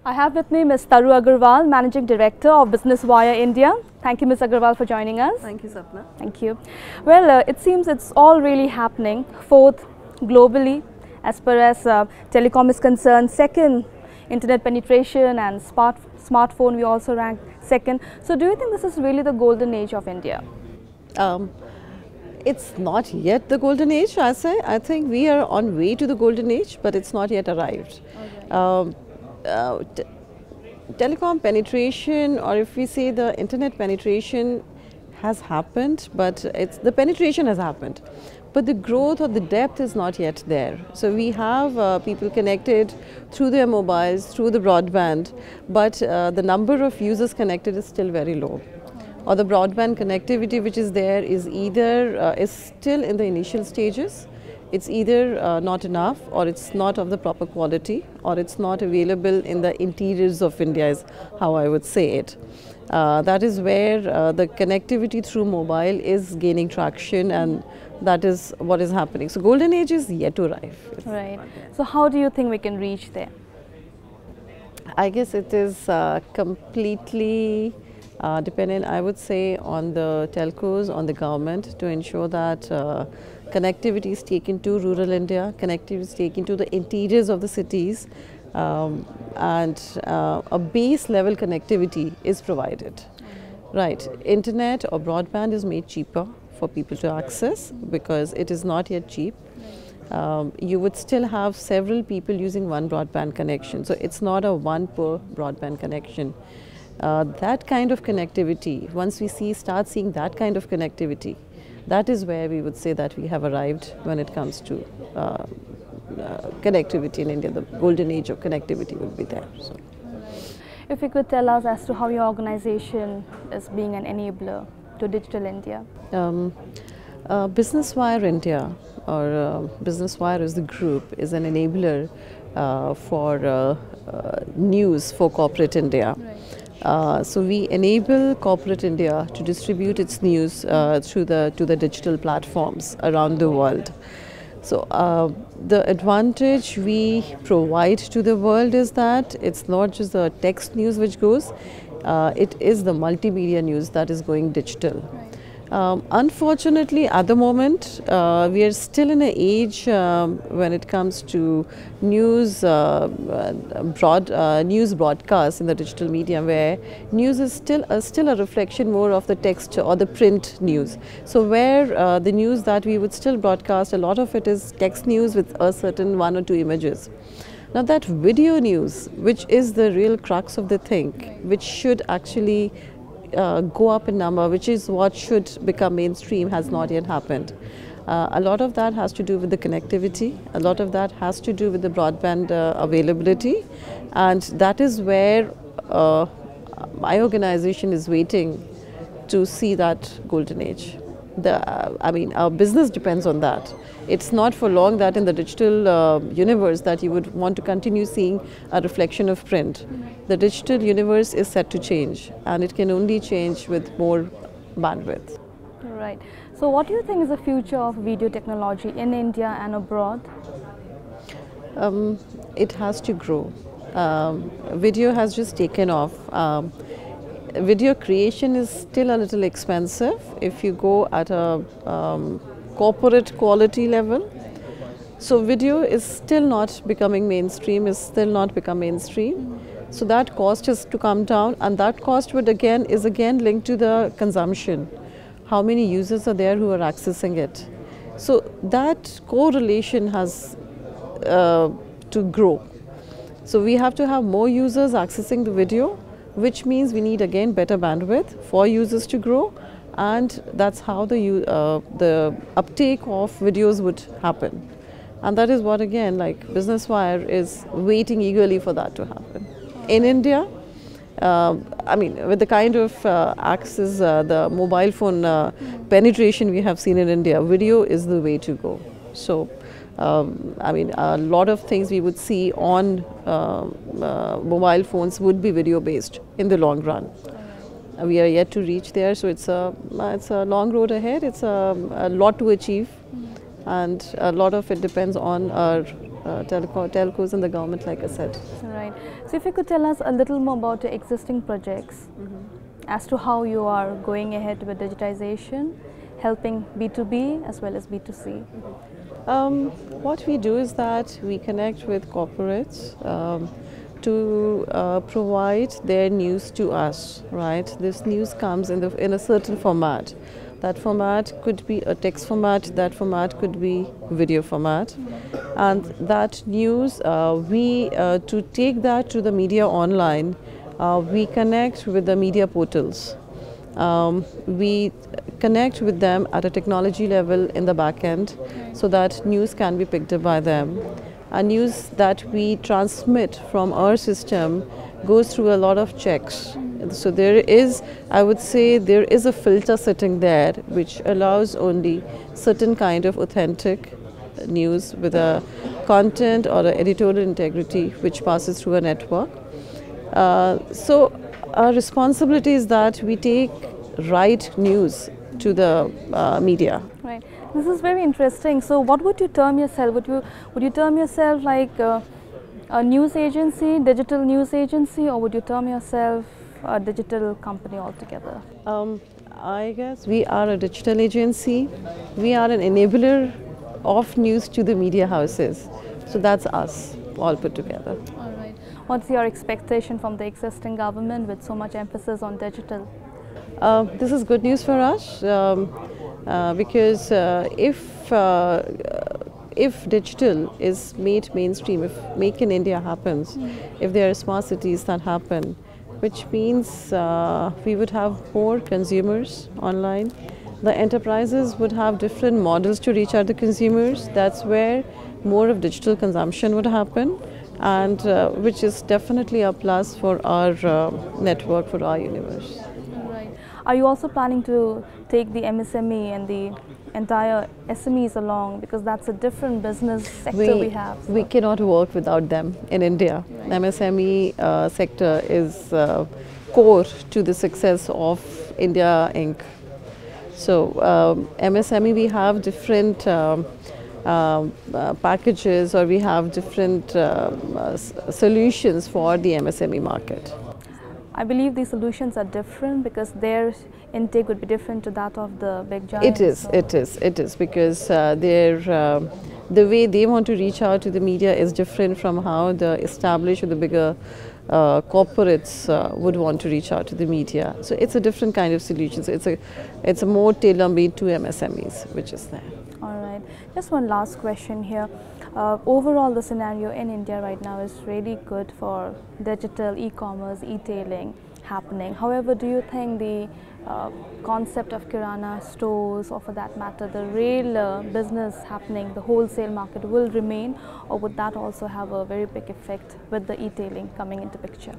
I have with me Ms. Taru Agarwal, Managing Director of Business Wire India. Thank you, Ms. Agarwal, for joining us. Thank you, Sapna. Thank you. Well, it seems it's all really happening. Fourth, globally, as far as telecom is concerned. Second, internet penetration and smartphone, we also rank second. So, do you think this is really the golden age of India? It's not yet the golden age, I say. I think we are on way to the golden age, but it's not yet arrived. Telecom penetration, or if we say the internet penetration has happened, but the penetration has happened, but the growth or the depth is not yet there. So we have people connected through their mobiles, through the broadband, but the number of users connected is still very low. Or the broadband connectivity which is there is either is still in the initial stages. It's either not enough, or it's not of the proper quality, or it's not available in the interiors of India, is how I would say it. That is where the connectivity through mobile is gaining traction, and that is what is happening. So golden age is yet to arrive. Right. So how do you think we can reach there? I guess it is completely dependent, I would say, on the telcos, on the government, to ensure that connectivity is taken to rural India, connectivity is taken to the interiors of the cities, and a base level connectivity is provided. Right, internet or broadband is made cheaper for people to access because it is not yet cheap. You would still have several people using one broadband connection, so it's not a one per broadband connection. That kind of connectivity, once we start seeing that kind of connectivity, that is where we would say that we have arrived when it comes to connectivity in India. The golden age of connectivity will be there. So. If you could tell us as to how your organization is being an enabler to Digital India. Business Wire India, or Business Wire as the group, is an enabler for news for corporate India. Right. So we enable corporate India to distribute its news to the digital platforms around the world. So the advantage we provide to the world is that it's not just the text news which goes, it is the multimedia news that is going digital. Right. Unfortunately, at the moment, we are still in an age when it comes to news news broadcasts in the digital media, where news is still a reflection more of the text or the print news. So where the news that we would still broadcast, a lot of it is text news with a certain one or two images. Now that video news, which is the real crux of the thing, which should actually go up in number, which is what should become mainstream, has not yet happened. A lot of that has to do with the connectivity, a lot of that has to do with the broadband availability, and that is where my organization is waiting to see that golden age. I mean, our business depends on that. It's not for long that in the digital universe that you would want to continue seeing a reflection of print. The digital universe is set to change, and it can only change with more bandwidth. Right. So what do you think is the future of video technology in India and abroad? It has to grow. Video has just taken off. Video creation is still a little expensive if you go at a corporate quality level. So video is still not becoming mainstream, is still not become mainstream. So that cost has to come down, and that cost is again linked to the consumption. How many users are there who are accessing it? So that correlation has to grow. So we have to have more users accessing the video, which means we need again better bandwidth for users to grow, and that's how the uptake of videos would happen. And that is what, again, like Business Wire is waiting eagerly for that to happen. In India, I mean, with the kind of access, the mobile phone penetration we have seen in India, video is the way to go. So, I mean, a lot of things we would see on mobile phones would be video based in the long run. We are yet to reach there, so it's a long road ahead. It's a lot to achieve, and a lot of it depends on our telcos and the government, like I said. Right. So if you could tell us a little more about your existing projects as to how you are going ahead with digitization, helping B2B as well as B2C. What we do is that we connect with corporates to provide their news to us, right? This news comes in a certain format. That format could be a text format, that format could be video format. And that news, to take that to the media online, we connect with the media portals. We connect with them at a technology level in the back end so that news can be picked up by them. And news that we transmit from our system goes through a lot of checks. So there is, I would say, there is a filter sitting there which allows only certain kind of authentic news with a content or an editorial integrity which passes through a network. So our responsibility is that we take right news to the media. Right. This is very interesting. So what would you term yourself? Would you term yourself like a news agency, digital news agency, or would you term yourself a digital company altogether? I guess we are a digital agency. We are an enabler of news to the media houses. So that's us all put together. All right. What's your expectation from the existing government with so much emphasis on digital? This is good news for us because if digital is made mainstream, if Make in India happens, if there are smart cities that happen, which means we would have more consumers online. The enterprises would have different models to reach out to consumers. That's where more of digital consumption would happen, and which is definitely a plus for our network, for our universe. Right. Are you also planning to take the MSME and the entire SMEs along, because that's a different business sector we have? We cannot work without them in India. Right. MSME sector is core to the success of India Inc. So MSME, we have different packages, or we have different solutions for the MSME market. I believe these solutions are different because their intake would be different to that of the big giants. It is because the way they want to reach out to the media is different from how the established or the bigger corporates would want to reach out to the media. So it's a different kind of solution. So it's a more tailor-made to MSMEs, which is there. All right. Just one last question here. Overall, the scenario in India right now is really good for digital e-commerce, e-tailing happening. However, do you think the concept of Kirana stores, or for that matter, the real business happening, the wholesale market will remain, or would that also have a very big effect with the e-tailing coming into picture?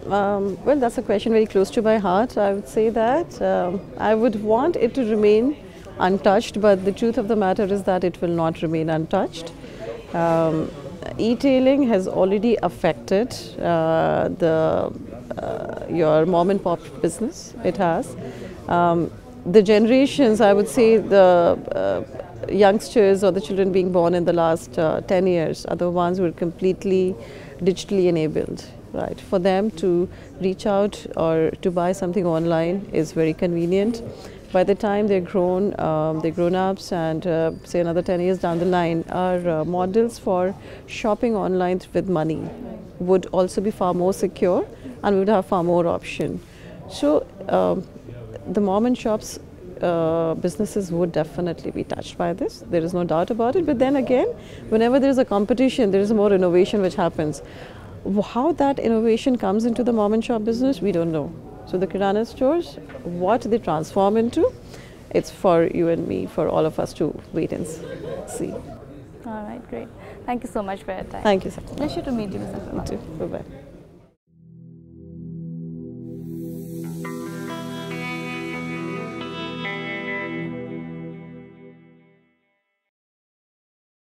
Well, that's a question very close to my heart. I would say that I would want it to remain untouched, but the truth of the matter is that it will not remain untouched. E-tailing has already affected your mom and pop business. It has. The generations, I would say, the youngsters or the children being born in the last 10 years are the ones who are completely digitally enabled. Right. For them to reach out or to buy something online is very convenient. By the time they're grown-ups, and say another 10 years down the line, our models for shopping online with money would also be far more secure, and we would have far more option. So the mom and shops businesses would definitely be touched by this. There is no doubt about it. But then again, whenever there is a competition, there is more innovation which happens. How that innovation comes into the mom and shop business, we don't know. So the Kirana stores, what they transform into, it's for you and me, for all of us to wait and see. All right, great. Thank you so much for your time. Thank you, sir. Pleasure to meet you, Mr. Kumar. You too. Bye-bye.